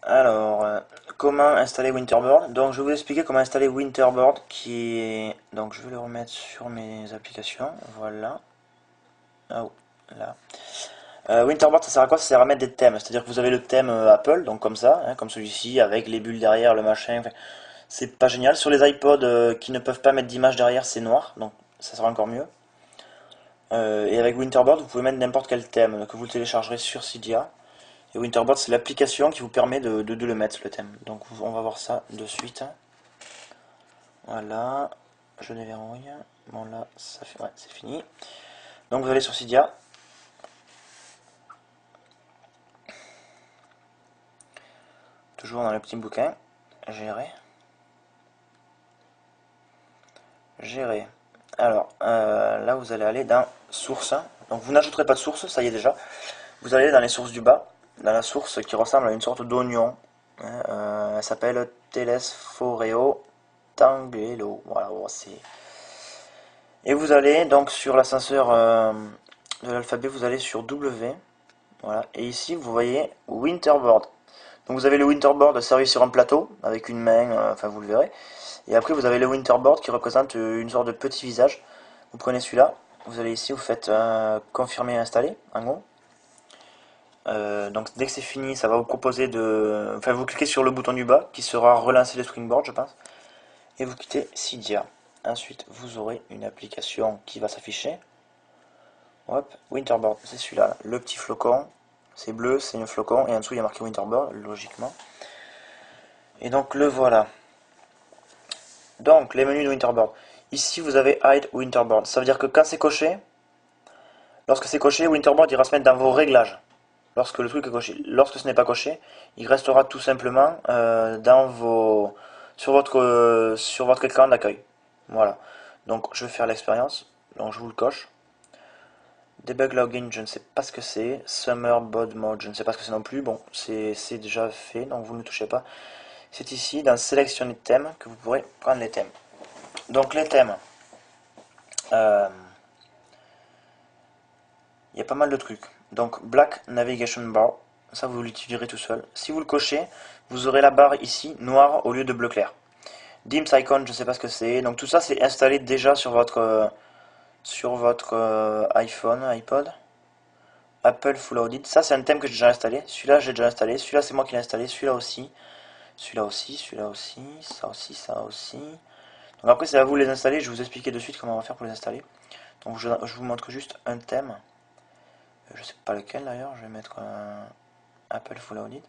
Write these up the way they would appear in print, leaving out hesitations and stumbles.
Alors, comment installer Winterboard? Donc, je vais vous expliquer comment installer Winterboard qui est... Donc, je vais le remettre sur mes applications. Voilà. Ah, oh, là. Winterboard, ça sert à quoi? Ça sert à mettre des thèmes. C'est-à-dire que vous avez le thème Apple, donc comme ça, hein, comme celui-ci, avec les bulles derrière, le machin. Enfin, c'est pas génial. Sur les iPods qui ne peuvent pas mettre d'image derrière, c'est noir, donc ça sera encore mieux. Et avec Winterboard, vous pouvez mettre n'importe quel thème que vous téléchargerez sur Cydia. Et Winterboard, c'est l'application qui vous permet de le mettre, le thème. Donc on va voir ça de suite. Voilà, je déverrouille. Bon là, ça fait, ouais, c'est fini. Donc vous allez sur Cydia. Toujours dans le petit bouquin. Gérer. Gérer. Alors, là vous allez aller dans source. Donc vous n'ajouterez pas de source, ça y est déjà. Vous allez dans les sources du bas. Dans la source qui ressemble à une sorte d'oignon. Hein, elle s'appelle Telesforeo Tangelo. Voilà, bon, c'est... Et vous allez donc sur l'ascenseur de l'alphabet, vous allez sur W. Voilà. Et ici, vous voyez Winterboard. Donc vous avez le Winterboard servi sur un plateau, avec une main, enfin vous le verrez. Et après, vous avez le Winterboard qui représente une sorte de petit visage. Vous prenez celui-là, vous allez ici, vous faites confirmer et installer, en gros. Donc dès que c'est fini, ça va vous proposer de... Enfin, vous cliquez sur le bouton du bas, qui sera relancer le Springboard, je pense. Et vous quittez Cydia. Ensuite, vous aurez une application qui va s'afficher. Hop, Winterboard, c'est celui-là, le petit flocon. C'est bleu, c'est un flocon, et en dessous il y a marqué Winterboard, logiquement. Et donc le voilà. Donc, les menus de Winterboard. Ici, vous avez Hide Winterboard. Ça veut dire que quand c'est coché, lorsque c'est coché, Winterboard ira se mettre dans vos réglages. Lorsque le truc est coché. Lorsque ce n'est pas coché, il restera tout simplement dans vos, sur votre écran d'accueil. Voilà. Donc, je vais faire l'expérience. Donc, je vous le coche. Debug Login, je ne sais pas ce que c'est. Summer Bod Mode, je ne sais pas ce que c'est non plus. Bon, c'est déjà fait, donc vous ne touchez pas. C'est ici, dans Sélectionner thèmes, que vous pourrez prendre les thèmes. Donc, les thèmes. Euh, Il y a pas mal de trucs. Donc Black Navigation Bar, ça vous l'utiliserez tout seul. Si vous le cochez, vous aurez la barre ici noire au lieu de bleu clair. Dims Icon, je ne sais pas ce que c'est. Donc tout ça c'est installé déjà sur votre iPhone, iPod. Apple Full Audit, ça c'est un thème que j'ai déjà installé. Celui-là j'ai déjà installé. Celui-là c'est moi qui l'ai installé. Celui-là aussi. Celui-là aussi, celui-là aussi, ça aussi, ça aussi. Donc après c'est à vous de les installer. Je vais vous expliquer de suite comment on va faire pour les installer. Donc je vous montre juste un thème. Je sais pas lequel d'ailleurs, je vais mettre Apple Full Audit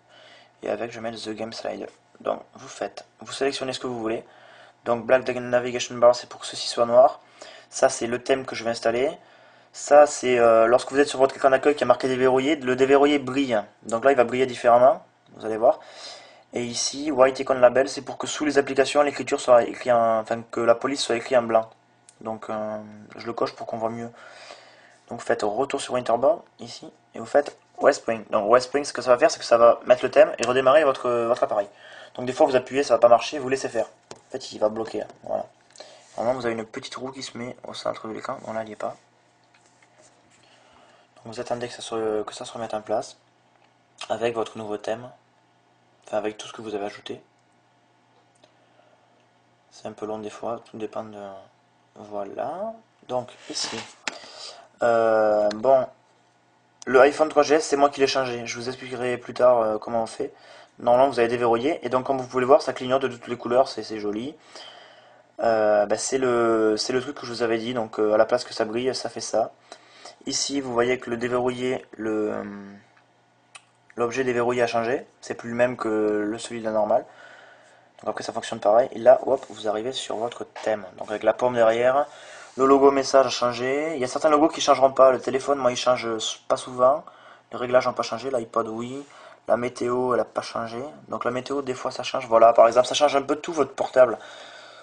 et avec je vais mettre The Game Slider. Donc vous sélectionnez ce que vous voulez. Donc Black Navigation Bar c'est pour que ceci soit noir. Ça c'est le thème que je vais installer. Ça c'est lorsque vous êtes sur votre écran d'accueil qui a marqué déverrouillé, le déverrouillé brille. Donc là il va briller différemment, vous allez voir. Et ici White Icon Label c'est pour que sous les applications l'écriture soit écrite enfin que la police soit écrite en blanc. Donc je le coche pour qu'on voit mieux. Donc vous faites retour sur Winterboard, ici, et vous faites Westspring. Donc Westspring, ce que ça va faire, c'est que ça va mettre le thème et redémarrer votre appareil. Donc des fois vous appuyez, ça va pas marcher, vous laissez faire. En fait, il va bloquer, hein. Voilà. Normalement, vous avez une petite roue qui se met au centre de l'écran, on là, il n'y est pas. Donc vous attendez que ça se remette en place, avec votre nouveau thème, enfin avec tout ce que vous avez ajouté. C'est un peu long des fois, tout dépend de... Voilà. Donc ici, bon, le iPhone 3GS, c'est moi qui l'ai changé. Je vous expliquerai plus tard comment on fait. Normalement, vous avez déverrouillé. Et donc, comme vous pouvez le voir, ça clignote de toutes les couleurs. C'est joli. Bah, c'est le truc que je vous avais dit. Donc, à la place que ça brille, ça fait ça. Ici, vous voyez que le déverrouillé, l'objet déverrouillé a changé. C'est plus le même que celui de la normale. Donc, après, ça fonctionne pareil. Et là, hop, vous arrivez sur votre thème. Donc, avec la pomme derrière. Le logo message a changé. Il y a certains logos qui ne changeront pas. Le téléphone, moi, il change pas souvent. Les réglages n'ont pas changé. L'iPod, oui. La météo, elle n'a pas changé. Donc la météo, des fois, ça change. Voilà, par exemple, ça change un peu tout votre portable.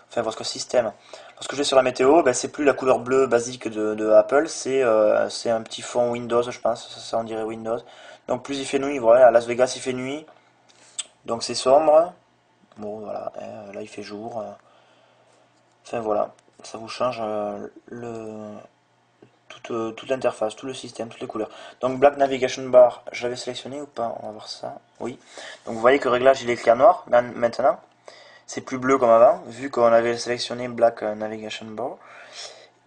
Enfin, votre système. Lorsque je vais sur la météo, ben, c'est plus la couleur bleue basique de Apple. C'est un petit fond Windows, je pense. Ça, on dirait Windows. Donc plus il fait nuit, voilà. À Las Vegas, il fait nuit. Donc c'est sombre. Bon, voilà. Là, il fait jour. Enfin, voilà. Ça vous change toute l'interface, tout le système, toutes les couleurs. Donc Black Navigation Bar, je l'avais sélectionné ou pas? On va voir ça. Oui. Donc vous voyez que le réglage il est écrit en noir maintenant. C'est plus bleu comme avant, vu qu'on avait sélectionné Black Navigation Bar.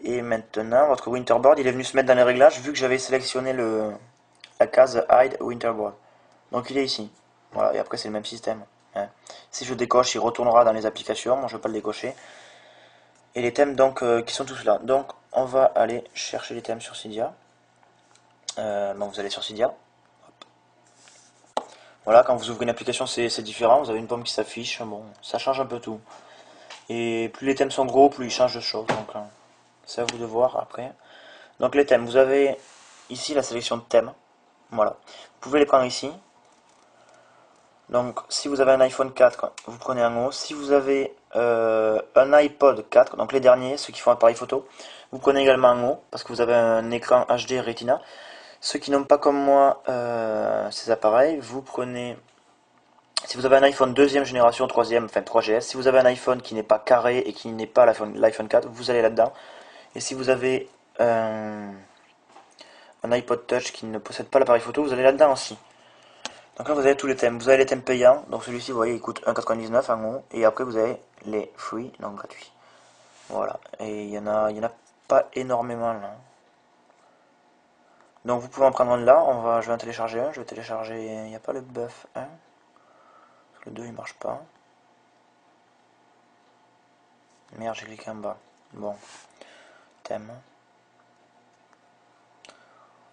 Et maintenant, votre Winterboard, il est venu se mettre dans les réglages, vu que j'avais sélectionné la case Hide Winterboard. Donc il est ici. Voilà, et après c'est le même système. Hein. Si je décoche, il retournera dans les applications. Moi je ne vais pas le décocher. Et les thèmes donc qui sont tous là. Donc on va aller chercher les thèmes sur Cydia. Bon, vous allez sur Cydia. Hop. Voilà, quand vous ouvrez une application c'est différent. Vous avez une pomme qui s'affiche. Bon, ça change un peu tout. Et plus les thèmes sont gros, plus ils changent de choses. Donc c'est à vous de voir après. Donc les thèmes, vous avez ici la sélection de thèmes. Voilà. Vous pouvez les prendre ici. Donc si vous avez un iPhone 4, vous prenez en haut. Si vous avez un iPod 4, donc les derniers, ceux qui font appareil photo, vous prenez également en haut, parce que vous avez un écran HD Retina. Ceux qui n'ont pas comme moi ces appareils, vous prenez... Si vous avez un iPhone deuxième génération, troisième, enfin 3GS, si vous avez un iPhone qui n'est pas carré et qui n'est pas l'iPhone 4, vous allez là-dedans. Et si vous avez un iPod Touch qui ne possède pas l'appareil photo, vous allez là-dedans aussi. Donc là vous avez tous les thèmes. Vous avez les thèmes payants, donc celui-ci vous voyez il coûte 1,99 en haut. Et après vous avez les free, donc gratuits. Voilà. Et il y en a pas énormément là. Donc vous pouvez en prendre un là, je vais en télécharger un, je vais télécharger, il n'y a pas le buff 1. Le 2 il marche pas. Merde, j'ai cliqué en bas. Bon. Thème.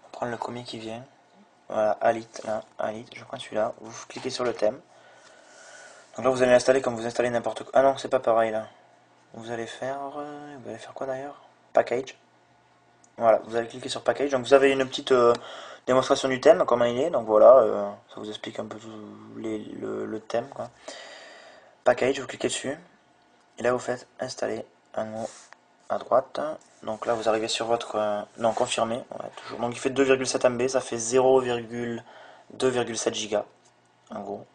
On prend le premier qui vient. Voilà, Alit, là, Alit, je prends celui-là. Vous cliquez sur le thème. Donc là vous allez l'installer comme vous installez n'importe quoi. Ah non, c'est pas pareil là. Vous allez faire quoi d'ailleurs? Package. Voilà, vous allez cliquer sur Package. Donc vous avez une petite démonstration du thème, comment il est. Donc voilà, ça vous explique un peu tout le thème, quoi. Package, vous cliquez dessus. Et là vous faites installer en haut à droite. Donc là vous arrivez sur votre... non, confirmé. Ouais, toujours. Donc il fait 2,7 MB, ça fait 0,2,7 Go en gros.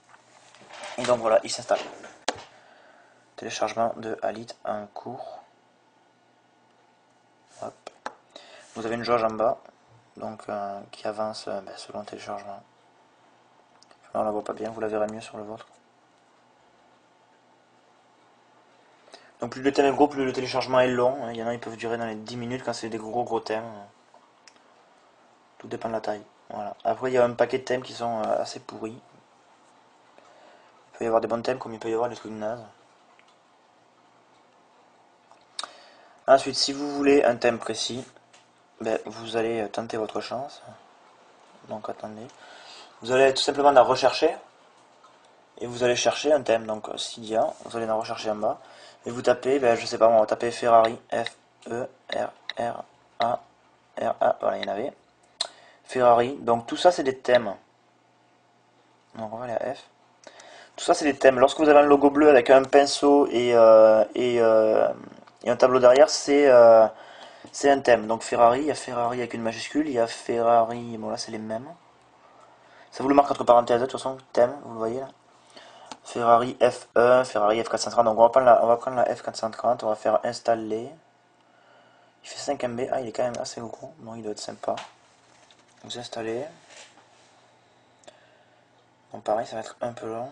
Et donc voilà, il s'installe. Téléchargement de Alit en cours. Hop. Vous avez une jauge en bas, donc qui avance selon le téléchargement. Là on la voit pas bien, vous la verrez mieux sur le vôtre. Donc plus le thème est gros, plus le téléchargement est long. Il y en a qui peuvent durer dans les 10 minutes quand c'est des gros thèmes. Tout dépend de la taille. Voilà. Après il y a un paquet de thèmes qui sont assez pourris. Il peut y avoir des bons thèmes comme il peut y avoir des trucs nazes. Ensuite, si vous voulez un thème précis, vous allez tenter votre chance. Donc attendez. Vous allez tout simplement la rechercher. Et vous allez chercher un thème. Donc Cydia, vous allez la rechercher en bas. Et vous tapez, je sais pas, on va taper Ferrari, F-E-R-R-A-R-A. Voilà, il y en avait. Ferrari. Donc tout ça, c'est des thèmes. Donc on va aller à F. Tout ça, c'est des thèmes. Lorsque vous avez un logo bleu avec un pinceau et un tableau derrière, c'est un thème. Donc Ferrari, il y a Ferrari avec une majuscule, il y a Ferrari, bon là c'est les mêmes. Ça vous le marque entre parenthèses, de toute façon, thème, vous le voyez là. Ferrari F1, Ferrari F430, donc on va prendre la F430, on va faire installer. Il fait 5 MB, ah il est quand même assez gros, donc il doit être sympa. Vous installez. Bon pareil, ça va être un peu long.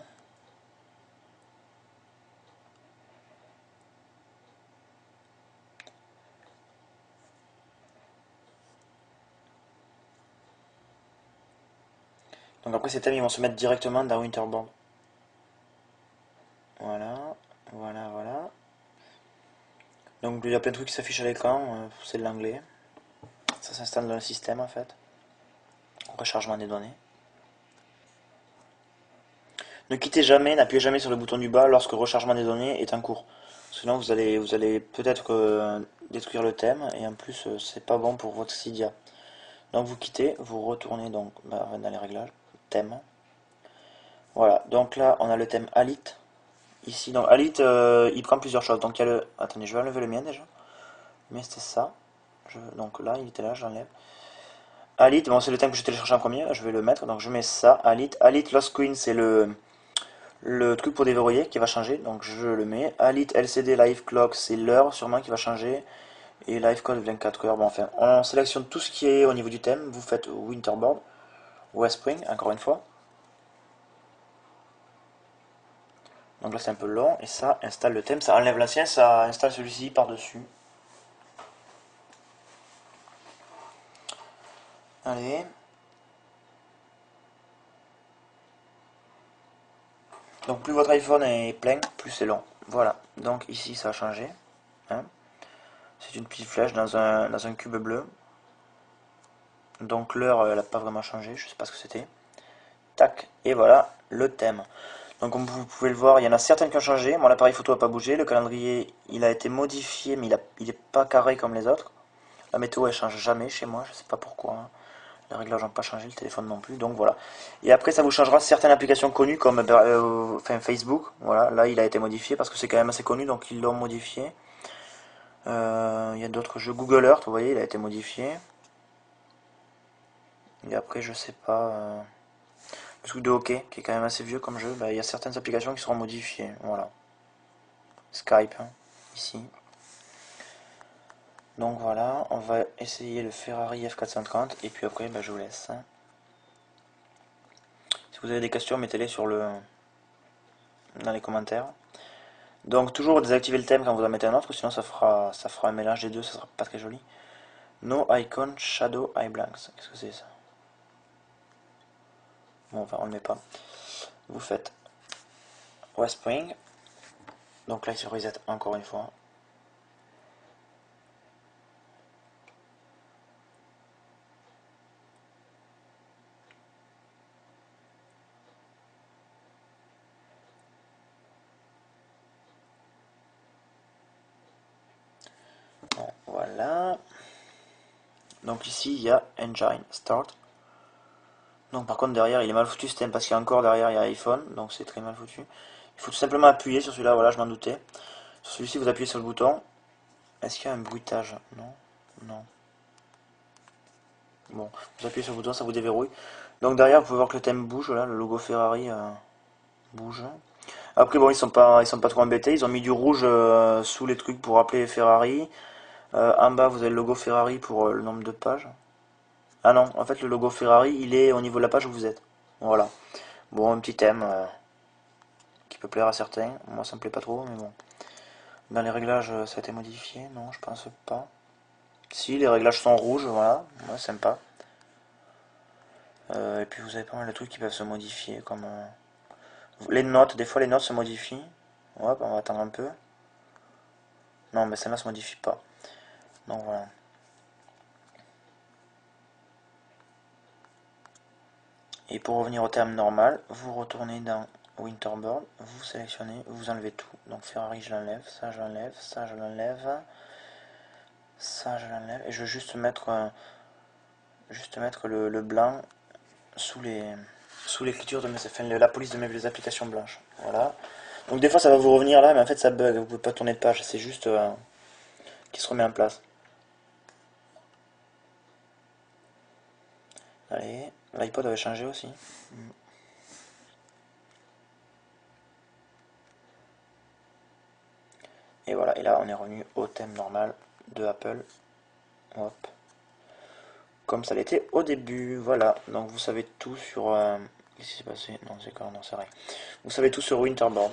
Donc après ces thèmes ils vont se mettre directement dans Winterboard. Voilà. Donc il y a plein de trucs qui s'affichent à l'écran, c'est de l'anglais. Ça s'installe dans le système en fait. Rechargement des données. Ne quittez jamais, n'appuyez jamais sur le bouton du bas lorsque le rechargement des données est en cours. Sinon vous allez peut-être détruire le thème et en plus c'est pas bon pour votre Cydia. Donc vous quittez, vous retournez donc dans les réglages, thème. Voilà, donc là on a le thème Alit. Ici, donc Alit il prend plusieurs choses. Donc il y a le. Attendez, je vais enlever le mien déjà. Mais c'était ça. Donc là, il était là, j'enlève. Alit, bon c'est le thème que j'ai téléchargé en premier, je vais le mettre. Donc je mets ça, Alit. Alit Lost Screen, c'est le truc pour déverrouiller qui va changer. Donc je le mets. Alit LCD Live Clock, c'est l'heure sûrement qui va changer. Et live code 24 heures. Bon, enfin, on sélectionne tout ce qui est au niveau du thème. Vous faites Winterboard, Westspring, encore une fois. Donc là c'est un peu long, et ça installe le thème, ça enlève l'ancien, ça installe celui-ci par-dessus. Allez. Donc plus votre iPhone est plein, plus c'est long. Voilà, donc ici ça a changé. Hein. C'est une petite flèche dans un cube bleu. Donc l'heure elle n'a pas vraiment changé, je sais pas ce que c'était. Tac, et voilà le thème. Donc comme vous pouvez le voir, il y en a certaines qui ont changé. Mon appareil photo n'a pas bougé, le calendrier il a été modifié mais il est pas carré comme les autres. La météo elle change jamais chez moi, je sais pas pourquoi. Hein. Les réglages n'ont pas changé, le téléphone non plus, donc voilà. Et après ça vous changera certaines applications connues comme enfin, Facebook. Voilà, là il a été modifié parce que c'est quand même assez connu, donc ils l'ont modifié. Il y a d'autres jeux, Google Earth, vous voyez, il a été modifié. Et après je sais pas... le truc de hockey, qui est quand même assez vieux comme jeu, bah, il y a certaines applications qui seront modifiées. Voilà. Skype, hein, ici. Donc voilà, on va essayer le Ferrari F430 et puis après bah, je vous laisse. Si vous avez des questions, mettez-les dans les commentaires. Donc toujours désactiver le thème quand vous en mettez un autre, sinon ça fera un mélange des deux, ça sera pas très joli. No icon shadow eye blanks. Qu'est-ce que c'est ça? Bon, enfin on le met pas. Vous faites Westspring. Donc là il se reset encore une fois. Bon, voilà. Donc ici il y a Engine Start. Donc par contre derrière il est mal foutu ce thème parce qu'il y a encore derrière il y a iPhone, donc c'est très mal foutu. Il faut tout simplement appuyer sur celui-là, voilà je m'en doutais. Sur celui-ci vous appuyez sur le bouton. Est-ce qu'il y a un bruitage? Non. Non. Bon, vous appuyez sur le bouton, ça vous déverrouille. Donc derrière vous pouvez voir que le thème bouge, là, le logo Ferrari bouge. Après bon ils sont pas trop embêtés, ils ont mis du rouge sous les trucs pour rappeler Ferrari. En bas vous avez le logo Ferrari pour le nombre de pages. Ah non, en fait le logo Ferrari il est au niveau de la page où vous êtes. Voilà. Bon, un petit thème qui peut plaire à certains. Moi ça me plaît pas trop, mais bon. Dans les réglages ça a été modifié? Non, je pense pas. Si, les réglages sont rouges, voilà. Ouais, sympa. Et puis vous avez pas mal de trucs qui peuvent se modifier, comme les notes. Des fois les notes se modifient. Ouais, bah, on va attendre un peu. Non, mais celle-là se modifie pas. Donc voilà. Et pour revenir au terme normal, vous retournez dans Winterboard, vous sélectionnez, vous enlevez tout. Donc Ferrari je l'enlève, ça je l'enlève, ça je l'enlève, ça je l'enlève. Et je veux juste mettre le blanc sous l'écriture de la police de mes applications blanches. Voilà. Donc des fois ça va vous revenir là, mais en fait ça bug, vous pouvez pas tourner de page, c'est juste qui se remet en place. Allez, l'iPod avait changé aussi. Et voilà, et là on est revenu au thème normal de Apple. Hop. Comme ça l'était au début, voilà. Donc vous savez tout sur... Qu'est-ce qui s'est passé? Non, c'est quoi? Non, c'est rien. Vous savez tout sur Winterboard.